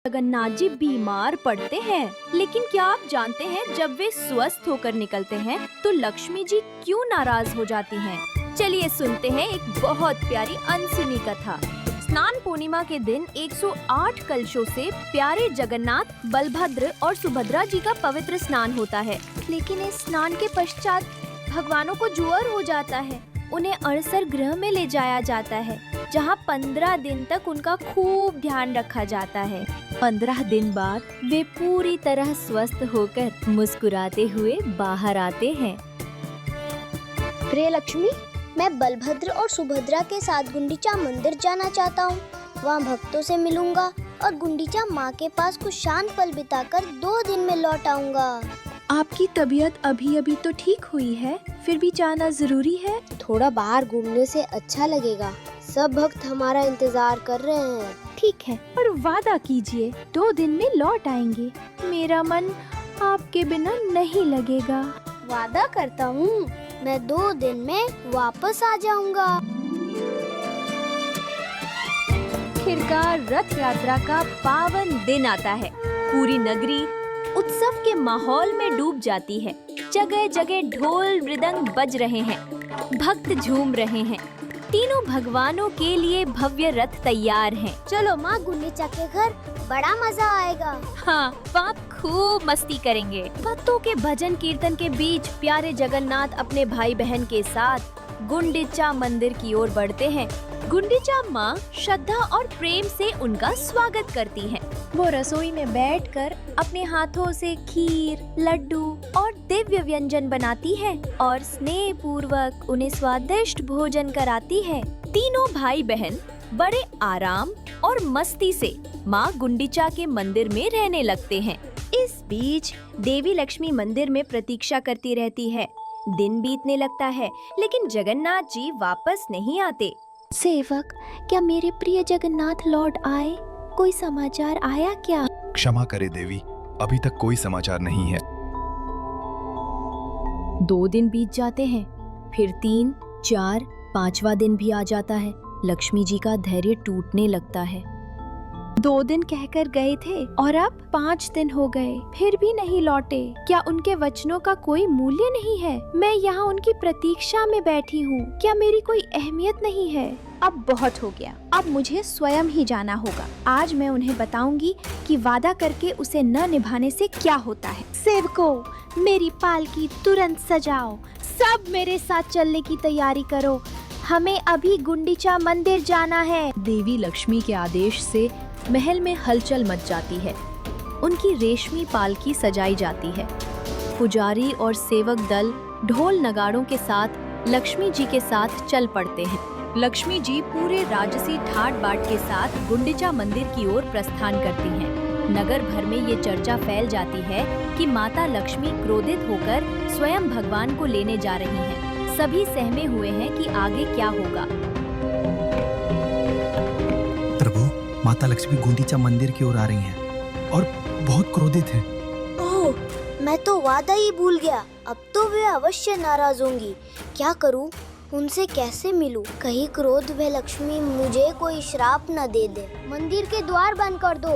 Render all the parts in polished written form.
जगन्नाथ जी बीमार पड़ते हैं, लेकिन क्या आप जानते हैं जब वे स्वस्थ होकर निकलते हैं तो लक्ष्मी जी क्यों नाराज हो जाती हैं? चलिए सुनते हैं एक बहुत प्यारी अनसुनी कथा। स्नान पूर्णिमा के दिन 108 कलशों से प्यारे जगन्नाथ, बलभद्र और सुभद्रा जी का पवित्र स्नान होता है। लेकिन इस स्नान के पश्चात भगवानों को ज्वर हो जाता है। उन्हें अड़सर गृह में ले जाया जाता है, जहाँ 15 दिन तक उनका खूब ध्यान रखा जाता है। 15 दिन बाद वे पूरी तरह स्वस्थ होकर मुस्कुराते हुए बाहर आते हैं। प्रिय लक्ष्मी, मैं बलभद्र और सुभद्रा के साथ गुंडीचा मंदिर जाना चाहता हूँ। वहाँ भक्तों से मिलूंगा और गुंडीचा माँ के पास कुछ शांत पल बिताकर 2 दिन में लौट आऊंगा। आपकी तबीयत अभी अभी तो ठीक हुई है, फिर भी जाना जरूरी है। थोड़ा बाहर घूमने से अच्छा लगेगा। सब भक्त हमारा इंतजार कर रहे हैं। ठीक है, पर वादा कीजिए 2 दिन में लौट आएंगे। मेरा मन आपके बिना नहीं लगेगा। वादा करता हूँ, मैं 2 दिन में वापस आ जाऊंगा। आखिरकार रथ यात्रा का पावन दिन आता है। पूरी नगरी उत्सव के माहौल में डूब जाती है। जगह जगह ढोल मृदंग बज रहे हैं, भक्त झूम रहे हैं। तीनों भगवानों के लिए भव्य रथ तैयार हैं। चलो माँ, गुंडीचा के घर बड़ा मजा आएगा। हाँ, आप खूब मस्ती करेंगे। भक्तों के भजन कीर्तन के बीच प्यारे जगन्नाथ अपने भाई बहन के साथ गुंडीचा मंदिर की ओर बढ़ते हैं। गुंडीचा माँ श्रद्धा और प्रेम से उनका स्वागत करती हैं। वो रसोई में बैठकर अपने हाथों से खीर, लड्डू और दिव्य व्यंजन बनाती है और स्नेह पूर्वक उन्हें स्वादिष्ट भोजन कराती है। तीनों भाई बहन बड़े आराम और मस्ती से माँ गुंडीचा के मंदिर में रहने लगते हैं। इस बीच देवी लक्ष्मी मंदिर में प्रतीक्षा करती रहती है। दिन बीतने लगता है, लेकिन जगन्नाथ जी वापस नहीं आते। सेवक, क्या मेरे प्रिय जगन्नाथ लौट आए? कोई समाचार आया क्या? क्षमा करे देवी, अभी तक कोई समाचार नहीं है। 2 दिन बीत जाते हैं, फिर 3, 4, 5वां दिन भी आ जाता है। लक्ष्मी जी का धैर्य टूटने लगता है। 2 दिन कहकर गए थे और अब 5 दिन हो गए, फिर भी नहीं लौटे। क्या उनके वचनों का कोई मूल्य नहीं है? मैं यहाँ उनकी प्रतीक्षा में बैठी हूँ। क्या मेरी कोई अहमियत नहीं है? अब बहुत हो गया, अब मुझे स्वयं ही जाना होगा। आज मैं उन्हें बताऊंगी कि वादा करके उसे न निभाने से क्या होता है। सेवकों, मेरी पालकी तुरंत सजाओ। सब मेरे साथ चलने की तैयारी करो। हमें अभी गुंडीचा मंदिर जाना है। देवी लक्ष्मी के आदेश से महल में हलचल मच जाती है। उनकी रेशमी पालकी सजाई जाती है। पुजारी और सेवक दल ढोल नगाड़ों के साथ लक्ष्मी जी के साथ चल पड़ते हैं। लक्ष्मी जी पूरे राजसी ठाट बाट के साथ गुंडीचा मंदिर की ओर प्रस्थान करती हैं। नगर भर में ये चर्चा फैल जाती है कि माता लक्ष्मी क्रोधित होकर स्वयं भगवान को लेने जा रही हैं। सभी सहमे हुए हैं कि आगे क्या होगा। माता लक्ष्मी गुंडीचा मंदिर की ओर आ रही हैं और बहुत क्रोधित हैं। ओह, मैं तो वादा ही भूल गया। अब तो वे अवश्य नाराज होंगी। क्या करूं? उनसे कैसे मिलूं? कहीं क्रोध में लक्ष्मी मुझे कोई श्राप न दे दे। मंदिर के द्वार बंद कर दो।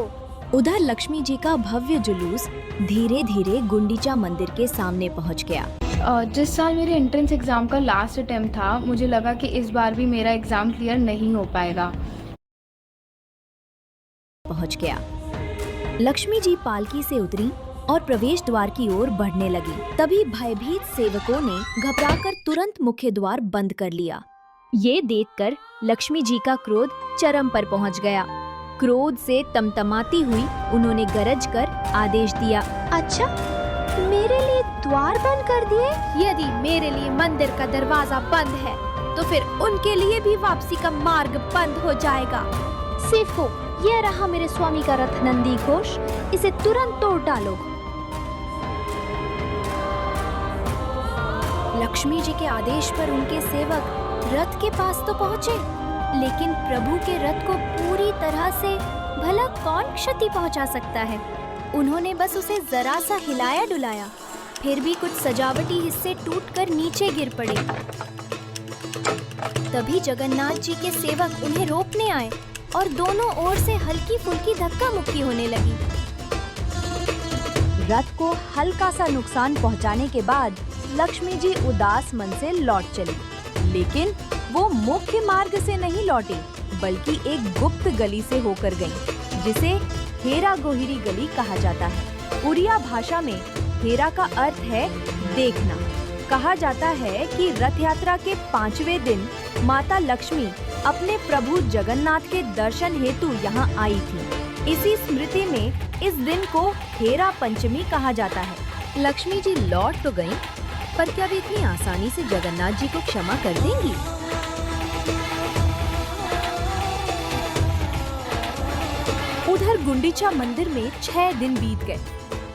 उधर लक्ष्मी जी का भव्य जुलूस धीरे धीरे गुंडीचा मंदिर के सामने पहुंच गया। जिस साल मेरे एंट्रेंस एग्जाम का लास्ट अटेम्प्ट था, मुझे लगा कि इस बार भी मेरा एग्जाम क्लियर नहीं हो पाएगा। पहुंच गया। लक्ष्मी जी पालकी से उतरी और प्रवेश द्वार की ओर बढ़ने लगी। तभी भयभीत सेवकों ने घबराकर तुरंत मुख्य द्वार बंद कर लिया। ये देखकर लक्ष्मी जी का क्रोध चरम पर पहुंच गया। क्रोध से तमतमाती हुई उन्होंने गरज कर आदेश दिया, अच्छा, मेरे लिए द्वार बंद कर दिए? यदि मेरे लिए मंदिर का दरवाजा बंद है, तो फिर उनके लिए भी वापसी का मार्ग बंद हो जाएगा। सेवकों, यह रहा मेरे स्वामी का रथ नंदी घोष, इसे तुरंत तोड़ डालो। लक्ष्मी जी के आदेश पर उनके सेवक रथ के पास तो पहुँचे, लेकिन प्रभु के रथ को पूरी तरह से भला कौन क्षति पहुँचा सकता है। उन्होंने बस उसे जरा सा हिलाया डुलाया, फिर भी कुछ सजावटी हिस्से टूटकर नीचे गिर पड़े। तभी जगन्नाथ जी के सेवक उन्हें रोकने आए। और दोनों ओर से हल्की फुल्की धक्का मुक्की होने लगी। रथ को हल्का सा नुकसान पहुंचाने के बाद लक्ष्मी जी उदास मन से लौट चली, लेकिन वो मुख्य मार्ग से नहीं लौटी, बल्कि एक गुप्त गली से होकर गई, जिसे हेरा गोहिरी गली कहा जाता है। उड़िया भाषा में हेरा का अर्थ है देखना। कहा जाता है कि रथ यात्रा के 5वें दिन माता लक्ष्मी अपने प्रभु जगन्नाथ के दर्शन हेतु यहाँ आई थी। इसी स्मृति में इस दिन को हेरा पंचमी कहा जाता है। लक्ष्मी जी लौट तो गईं, पर क्या वे इतनी आसानी से जगन्नाथ जी को क्षमा कर देंगी? उधर गुंडीचा मंदिर में 6 दिन बीत गए।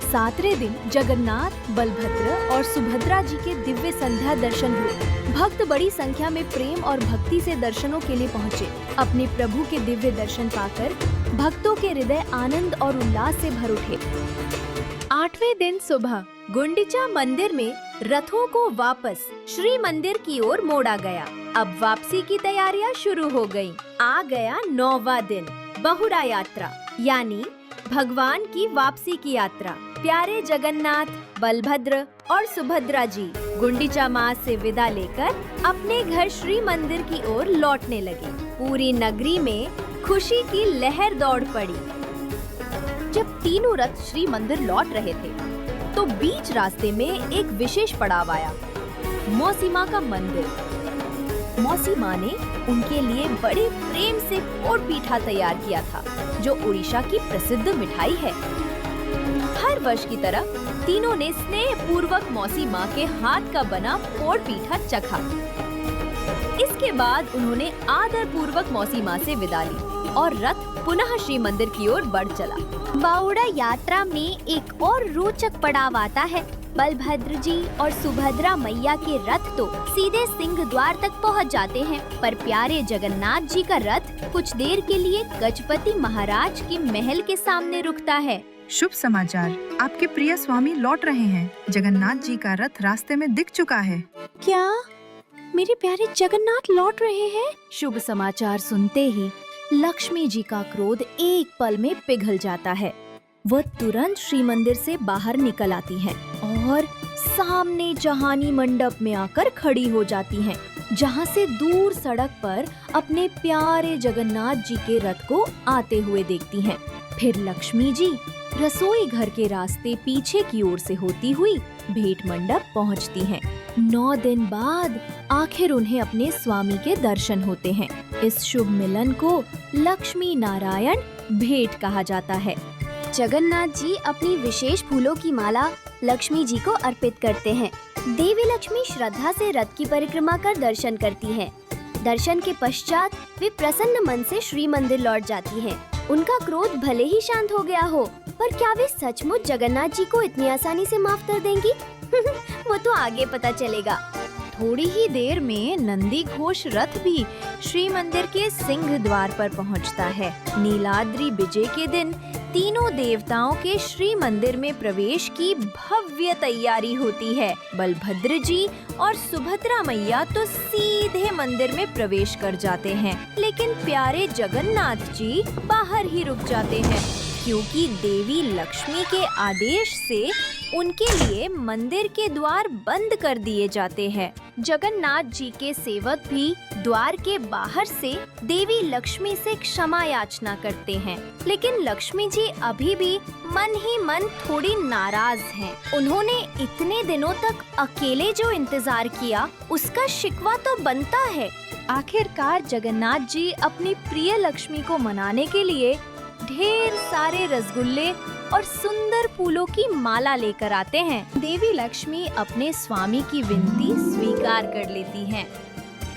7वें दिन जगन्नाथ, बलभद्र और सुभद्रा जी के दिव्य संध्या दर्शन हुए। भक्त बड़ी संख्या में प्रेम और भक्ति से दर्शनों के लिए पहुँचे। अपने प्रभु के दिव्य दर्शन पाकर भक्तों के हृदय आनंद और उल्लास से भर उठे। 8वें दिन सुबह गुंडीचा मंदिर में रथों को वापस श्री मंदिर की ओर मोड़ा गया। अब वापसी की तैयारियां शुरू हो गयी। आ गया 9वां दिन, बहुड़ा यात्रा, यानी भगवान की वापसी की यात्रा। प्यारे जगन्नाथ, बलभद्र और सुभद्रा जी गुंडीचा माँ से विदा लेकर अपने घर श्री मंदिर की ओर लौटने लगे। पूरी नगरी में खुशी की लहर दौड़ पड़ी। जब तीनों रथ श्री मंदिर लौट रहे थे, तो बीच रास्ते में एक विशेष पड़ाव आया, मौसी माँ का मंदिर। मौसी माँ ने उनके लिए बड़े प्रेम से पोड़ पीठा तैयार किया था, जो उड़ीसा की प्रसिद्ध मिठाई है। हर वर्ष की तरह तीनों ने स्नेह पूर्वक मौसी माँ के हाथ का बना पोड़ पीठा चखा। इसके बाद उन्होंने आदर पूर्वक मौसी माँ से विदा ली और रथ पुनः श्री मंदिर की ओर बढ़ चला। बावड़ा यात्रा में एक और रोचक पड़ाव आता है। बलभद्र जी और सुभद्रा मैया के रथ तो सीधे सिंह द्वार तक पहुंच जाते हैं, पर प्यारे जगन्नाथ जी का रथ कुछ देर के लिए गजपति महाराज के महल के सामने रुकता है। शुभ समाचार, आपके प्रिय स्वामी लौट रहे हैं। जगन्नाथ जी का रथ रास्ते में दिख चुका है। क्या मेरे प्यारे जगन्नाथ लौट रहे हैं? शुभ समाचार सुनते ही लक्ष्मी जी का क्रोध एक पल में पिघल जाता है। वह तुरंत श्री मंदिर से बाहर निकल आती हैं और सामने जहानी मंडप में आकर खड़ी हो जाती हैं, जहां से दूर सड़क पर अपने प्यारे जगन्नाथ जी के रथ को आते हुए देखती हैं। फिर लक्ष्मी जी रसोई घर के रास्ते पीछे की ओर से होती हुई भेंट मंडप पहुंचती हैं। 9 दिन बाद आखिर उन्हें अपने स्वामी के दर्शन होते हैं। इस शुभ मिलन को लक्ष्मी नारायण भेंट कहा जाता है। जगन्नाथ जी अपनी विशेष फूलों की माला लक्ष्मी जी को अर्पित करते हैं। देवी लक्ष्मी श्रद्धा से रथ की परिक्रमा कर दर्शन करती हैं। दर्शन के पश्चात वे प्रसन्न मन से श्री मंदिर लौट जाती हैं। उनका क्रोध भले ही शांत हो गया हो, पर क्या वे सचमुच जगन्नाथ जी को इतनी आसानी से माफ कर देंगी? वो तो आगे पता चलेगा। थोड़ी ही देर में नंदी घोष रथ भी श्री मंदिर के सिंह द्वार पर पहुंचता है। नीलाद्रि विजय के दिन तीनों देवताओं के श्री मंदिर में प्रवेश की भव्य तैयारी होती है। बलभद्र जी और सुभद्रा मैया तो सीधे मंदिर में प्रवेश कर जाते हैं, लेकिन प्यारे जगन्नाथ जी बाहर ही रुक जाते हैं, क्योंकि देवी लक्ष्मी के आदेश से उनके लिए मंदिर के द्वार बंद कर दिए जाते हैं। जगन्नाथ जी के सेवक भी द्वार के बाहर से देवी लक्ष्मी से क्षमा याचना करते हैं, लेकिन लक्ष्मी जी अभी भी मन ही मन थोड़ी नाराज हैं। उन्होंने इतने दिनों तक अकेले जो इंतजार किया, उसका शिकवा तो बनता है। आखिरकार जगन्नाथ जी अपनी प्रिय लक्ष्मी को मनाने के लिए ढेर सारे रसगुल्ले और सुंदर फूलों की माला लेकर आते हैं। देवी लक्ष्मी अपने स्वामी की विनती स्वीकार कर लेती हैं।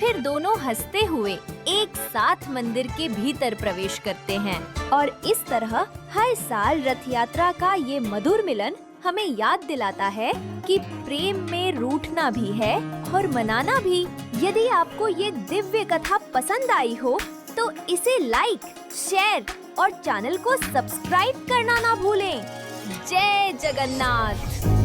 फिर दोनों हंसते हुए एक साथ मंदिर के भीतर प्रवेश करते हैं और इस तरह हर साल रथ यात्रा का ये मधुर मिलन हमें याद दिलाता है कि प्रेम में रूठना भी है और मनाना भी। यदि आपको ये दिव्य कथा पसंद आई हो तो इसे लाइक, शेयर और चैनल को सब्सक्राइब करना ना भूलें। जय जगन्नाथ।